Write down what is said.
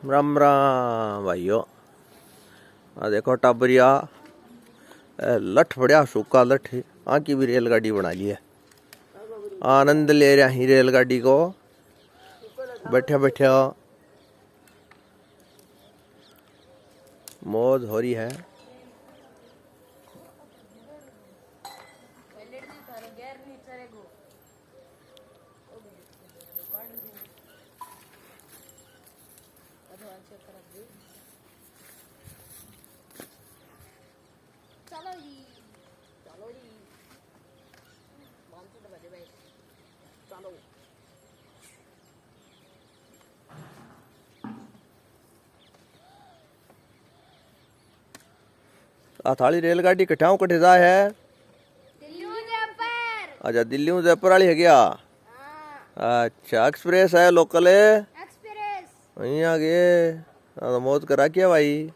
राम राम भाइयों। आ देखो टाबरिया लठ बढ़िया सूखा लठ आकी भी रेलगाड़ी बना ली है। आनंद ले रहा ही रेलगाड़ी को बैठे बैठे मौज हो रही है। चलो जी चलो जी चलो आ थाली रेलगाड़ी कठाऊ कटे जाए है। दिल्ली जयपुर। अच्छा दिल्ली में जयपुर वाली है क्या? अच्छा एक्सप्रेस है लोकल है एक्सप्रेस वहीं आ गए। मौज करा क्या भाई।